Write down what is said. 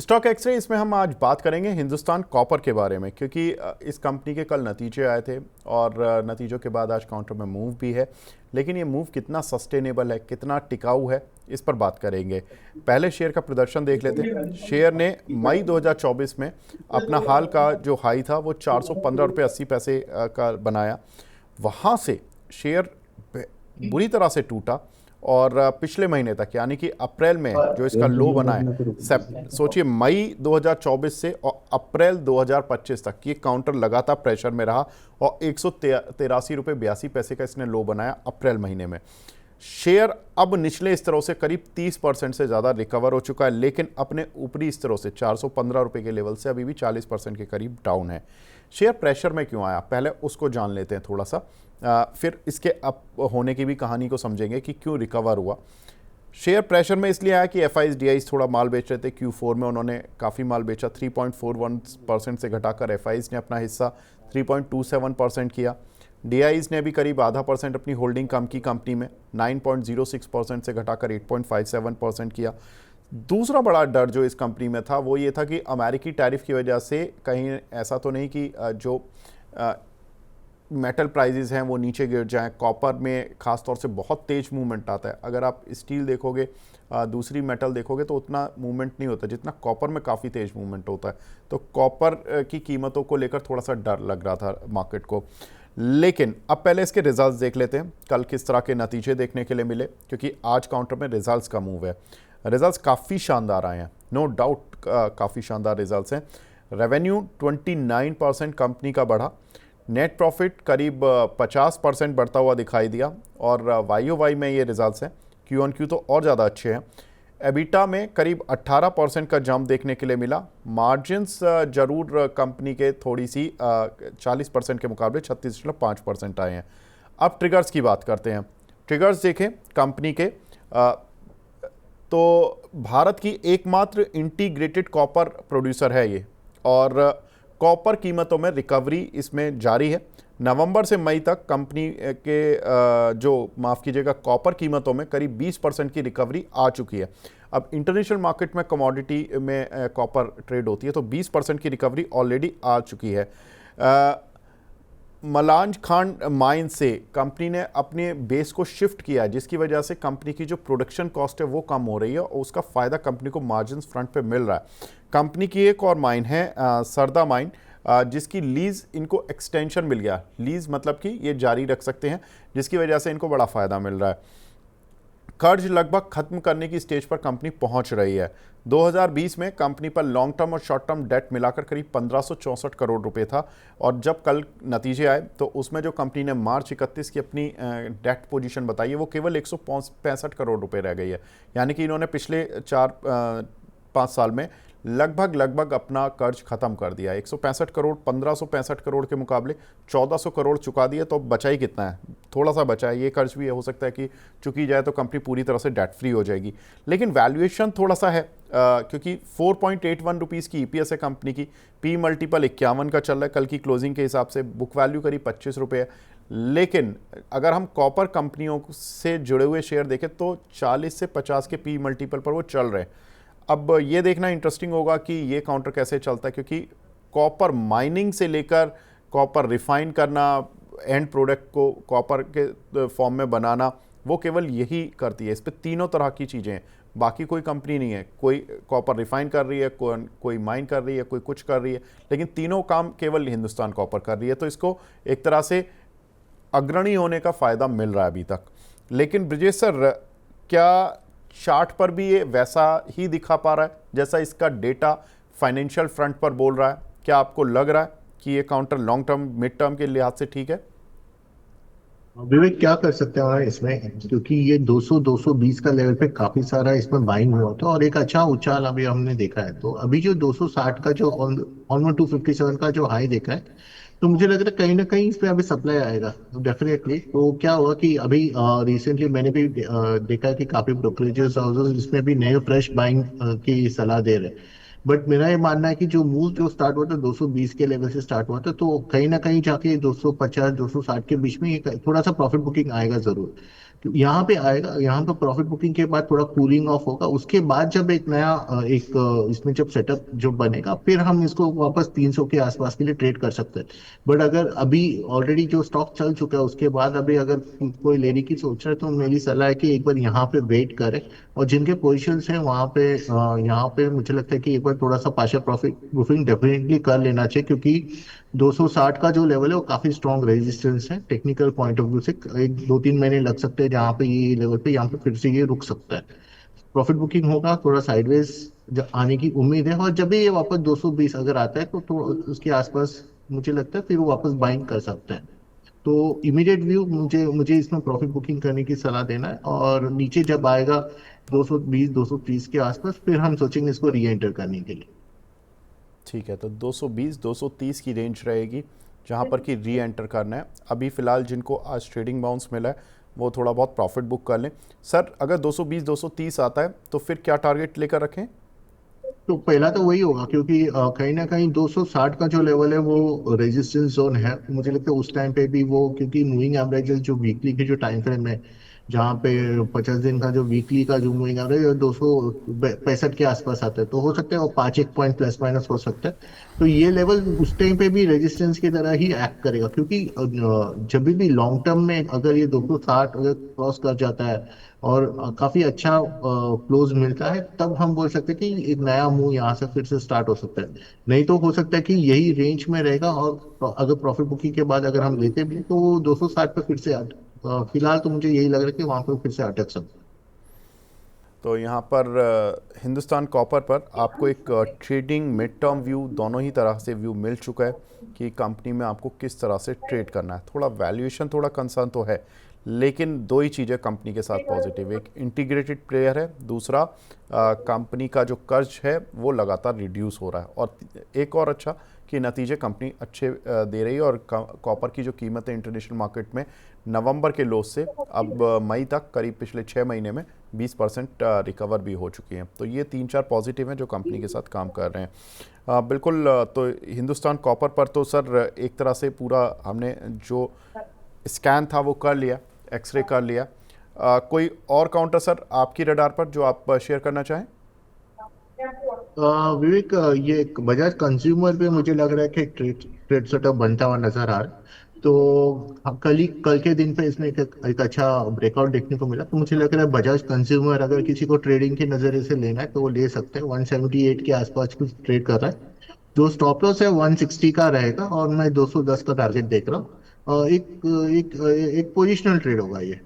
Stock x ray में हम आज बात करेंगे हिंदुस्तान कॉपर के बारे में, क्योंकि इस कंपनी के कल नतीजे आए थे और नतीजों के बाद आज काउंटर में मूव भी है। लेकिन ये मूव कितना सस्टेनेबल है, कितना टिकाऊ है, इस पर बात करेंगे। पहले शेयर का प्रदर्शन देख लेते हैं। शेयर ने मई 2024 में अपना हाल का जो हाई था वो 415 रुपये 80 पैसे का बनाया। वहाँ से शेयर बुरी तरह से टूटा और पिछले महीने तक यानी कि अप्रैल में जो इसका लो बना है, सोचिए मई 2024 से और अप्रैल 2025 तक ये काउंटर लगातार प्रेशर में रहा और 183 रुपये 82 पैसे का इसने लो बनाया अप्रैल महीने में। शेयर अब निचले स्तरों से करीब 30% से ज़्यादा रिकवर हो चुका है, लेकिन अपने ऊपरी स्तरों से 415 रुपये के लेवल से अभी भी 40% के करीब डाउन है। शेयर प्रेशर में क्यों आया, पहले उसको जान लेते हैं थोड़ा सा, फिर इसके अप होने की भी कहानी को समझेंगे कि क्यों रिकवर हुआ। शेयर प्रेशर में इसलिए आया कि एफआईज डीआईज थोड़ा माल बेच रहे थे। Q4 में उन्होंने काफ़ी माल बेचा, 3.41% से घटाकर एफआईज ने अपना हिस्सा 3.27% किया। डीआईज ने भी करीब ½ % अपनी होल्डिंग कम की कंपनी में, 9.06% से घटाकर 8.57% किया। दूसरा बड़ा डर जो इस कंपनी में था वो ये था कि अमेरिकी टैरिफ की वजह से कहीं ऐसा तो नहीं कि जो मेटल प्राइजेस हैं वो नीचे गिर जाएं। कॉपर में ख़ास तौर से बहुत तेज़ मूवमेंट आता है। अगर आप स्टील देखोगे, दूसरी मेटल देखोगे तो उतना मूवमेंट नहीं होता जितना कॉपर में काफ़ी तेज़ मूवमेंट होता है। तो कॉपर की कीमतों को लेकर थोड़ा सा डर लग रहा था मार्केट को। लेकिन अब पहले इसके रिजल्ट्स देख लेते हैं, कल किस तरह के नतीजे देखने के लिए मिले, क्योंकि आज काउंटर में रिजल्ट्स का मूव है। रिजल्ट्स काफ़ी शानदार आए हैं, नो डाउट काफ़ी शानदार रिजल्ट्स हैं। रेवेन्यू 29% कंपनी का बढ़ा, नेट प्रॉफिट करीब 50% बढ़ता हुआ दिखाई दिया और YOY में ये रिजल्ट्स हैं। Q-on-Q तो और ज़्यादा अच्छे हैं। एबिटा में करीब 18% का जंप देखने के लिए मिला। मार्जिन्स जरूर कंपनी के थोड़ी सी 40% के मुकाबले 36.5% आए हैं। अब ट्रिगर्स की बात करते हैं। ट्रिगर्स देखें कंपनी के, तो भारत की एकमात्र इंटीग्रेटेड कॉपर प्रोड्यूसर है ये, और कॉपर कीमतों में रिकवरी इसमें जारी है। नवंबर से मई तक कंपनी के कॉपर कीमतों में करीब 20% की रिकवरी आ चुकी है। अब इंटरनेशनल मार्केट में कमोडिटी में कॉपर ट्रेड होती है, तो 20% की रिकवरी ऑलरेडी आ चुकी है। मलांज खान माइन से कंपनी ने अपने बेस को शिफ्ट किया है, जिसकी वजह से कंपनी की जो प्रोडक्शन कॉस्ट है वो कम हो रही है और उसका फ़ायदा कंपनी को मार्जिन फ्रंट पे मिल रहा है। कंपनी की एक और माइन है सरदा माइन, जिसकी लीज़ इनको एक्सटेंशन मिल गया। लीज़ मतलब कि ये जारी रख सकते हैं, जिसकी वजह से इनको बड़ा फ़ायदा मिल रहा है। कर्ज लगभग खत्म करने की स्टेज पर कंपनी पहुंच रही है। 2020 में कंपनी पर लॉन्ग टर्म और शॉर्ट टर्म डेट मिलाकर करीब 1564 करोड़ रुपए था, और जब कल नतीजे आए तो उसमें जो कंपनी ने मार्च 31 की अपनी डेट पोजीशन बताई है वो केवल 165 करोड़ रुपए रह गई है। यानी कि इन्होंने पिछले 4-5 साल में लगभग अपना कर्ज खत्म कर दिया। 165 करोड़ 1565 करोड़ के मुकाबले 1400 करोड़ चुका दिए, तो बचा ही कितना है, थोड़ा सा बचा है। ये कर्ज भी हो सकता है कि चुकी जाए तो कंपनी पूरी तरह से डेट फ्री हो जाएगी। लेकिन वैल्यूएशन थोड़ा सा है, क्योंकि 4.81 रुपीज़ की EPS है कंपनी की। P मल्टीपल 51 का चल रहा है, कल की क्लोजिंग के हिसाब से बुक वैल्यू करीब 25 रुपये है। लेकिन अगर हम कॉपर कंपनियों से जुड़े हुए शेयर देखें तो 40 से 50 के P मल्टीपल पर वो चल रहे हैं। अब ये देखना इंटरेस्टिंग होगा कि ये काउंटर कैसे चलता है, क्योंकि कॉपर माइनिंग से लेकर कॉपर रिफाइन करना, एंड प्रोडक्ट को कॉपर के फॉर्म में बनाना, वो केवल यही करती है। इस पे तीनों तरह की चीज़ें हैं, बाकी कोई कंपनी नहीं है। कोई कॉपर रिफाइन कर रही है, कोई माइन कर रही है, कोई कुछ कर रही है, लेकिन तीनों काम केवल हिंदुस्तान कॉपर कर रही है। तो इसको एक तरह से अग्रणी होने का फ़ायदा मिल रहा है अभी तक। लेकिन ब्रिजेश सर, क्या चार्ट पर भी ये वैसा ही दिखा पा रहा है जैसा इसका डेटा फाइनेंशियल फ्रंट पर बोल रहा है? क्या आपको लग रहा है कि ये counter long term mid term के लिहाज से ठीक है? विवेक, क्या कर सकते हैं इसमें, क्योंकि ये 200-220 का लेवल पे काफी सारा इसमें बाइंग हुआ था और एक अच्छा उछाल अभी हमने देखा है। तो अभी जो 260 का जो ऑलमोस्ट 257 का जो हाई देखा है, तो मुझे लग रहा है कहीं ना कहीं इस पे अभी सप्लाई आएगा डेफिनेटली। तो क्या हुआ कि अभी रिसेंटली मैंने भी देखा है कि काफी ब्रोकरेजेस हाउसेस इसमें भी नए फ्रेश बाइंग की सलाह दे रहे हैं। बट मेरा ये मानना है कि जो मूव जो स्टार्ट हुआ था 220 के लेवल से स्टार्ट हुआ था, तो कहीं ना कहीं जाके 250 260 के बीच में थोड़ा सा प्रॉफिट बुकिंग आएगा जरूर। यहाँ पे आएगा, यहाँ पे प्रॉफिट बुकिंग के बाद थोड़ा कूलिंग ऑफ होगा, उसके बाद जब एक नया इसमें जब सेटअप जो बनेगा, फिर हम इसको वापस 300 के आसपास के लिए ट्रेड कर सकते हैं। बट अगर अभी ऑलरेडी जो स्टॉक चल चुका है उसके बाद अभी अगर कोई लेने की सोच रहा है, तो मेरी सलाह है कि एक बार यहाँ पे वेट करें, और जिनके पोजिशंस हैं वहाँ पे यहाँ पे मुझे लगता है कि एक बार थोड़ा सा पार्शियल प्रॉफिट बुकिंग डेफिनेटली कर लेना चाहिए, क्योंकि 260 का जो लेवल है वो काफी स्ट्रॉन्ग रेजिस्टेंस है टेक्निकल पॉइंट ऑफ व्यू से। एक 2-3 महीने लग सकते हैं जहाँ पे ये लेवल पे यहाँ पे फिर से ये रुक सकता है। प्रॉफिट बुकिंग होगा, थोड़ा साइडवेज आने की उम्मीद है, और जब भी ये वापस 220 अगर आता है तो उसके आसपास मुझे लगता है फिर वो वापस बाइंग कर सकते हैं। तो इमीडिएट व्यू मुझे मुझे इसमें प्रॉफिट बुकिंग करने की सलाह देना है, और नीचे जब आएगा 220 230 के आसपास, फिर हम सोचेंगे इसको री एंटर करने के लिए। ठीक है, तो 220 230 की रेंज रहेगी जहां पर कि री एंटर करना है। अभी फ़िलहाल जिनको आज ट्रेडिंग बाउंस मिला है वो थोड़ा बहुत प्रॉफिट बुक कर लें। सर अगर 220 230 आता है तो फिर क्या टारगेट लेकर रखें? तो पहला तो वही होगा, क्योंकि कहीं ना कहीं 260 का जो लेवल है वो रेजिस्टेंस जोन है, मुझे लगता है उस टाइम पे भी वो, क्योंकि मूविंग एवरेजेस जो वीकली के जो टाइम फ्रेम है, जहाँ पे 50 दिन का जो वीकली का जो मूविंग एवरेज 265 के आसपास आता है, तो हो सकता है वो 5 एक पॉइंट प्लस माइनस हो सकता है। तो ये लेवल उस टाइम पे भी रेजिस्टेंस की तरह ही एक्ट करेगा, क्योंकि जब भी लॉन्ग टर्म में अगर ये 260 अगर क्रॉस कर जाता है और काफी अच्छा क्लोज मिलता है, तब हम बोल सकते हैं कि एक नया मूव यहाँ से फिर से स्टार्ट हो सकता है। नहीं तो हो सकता है कि यही रेंज में रहेगा, और अगर प्रॉफिट बुकिंग के बाद अगर हम लेते भी तो वो 260 पे फिर से फिलहाल तो मुझे यही लग रहा है कि वहां पर फिर से अटक सकता है। तो यहाँ पर हिंदुस्तान कॉपर पर आपको एक ट्रेडिंग मिड टर्म व्यू दोनों ही तरह से व्यू मिल चुका है कि कंपनी में आपको किस तरह से ट्रेड करना है। थोड़ा वैल्यूएशन थोड़ा कंसर्न तो है, लेकिन दो ही चीज़ें कंपनी के साथ पॉजिटिव, एक इंटीग्रेटेड प्लेयर है, दूसरा कंपनी का जो कर्ज है वो लगातार रिड्यूस हो रहा है, और एक और अच्छा कि नतीजे कंपनी अच्छे दे रही है। और कॉपर की जो कीमत है इंटरनेशनल मार्केट में नवंबर के लो से अब मई तक करीब पिछले 6 महीने में 20% रिकवर भी हो चुकी हैं। तो ये 3-4 पॉजिटिव हैं जो कंपनी के साथ काम कर रहे हैं। बिल्कुल। तो हिंदुस्तान कॉपर पर तो सर एक तरह से पूरा हमने जो स्कैन था वो कर लिया, एक्सरे कर लिया। कोई और काउंटर सर आपकी रडार पर जो आप शेयर करना चाहें? विवेक, ये बजाज कंज्यूमर पे मुझे लग रहा है कि एक ट्रेड ट्रेड सेटअप बनता हुआ नजर आ रहा है। तो कल के दिन पे इसमें एक अच्छा ब्रेकआउट देखने को मिला, तो मुझे लग रहा है बजाज कंज्यूमर अगर किसी को ट्रेडिंग के नजरिए से लेना है तो वो ले सकते हैं। 178 के आसपास कुछ ट्रेड कर रहा है, जो स्टॉप लॉस है 160 का रहेगा, और मैं 210 का टारगेट देख रहा हूँ। एक एक एक पोजिशनल ट्रेड होगा ये।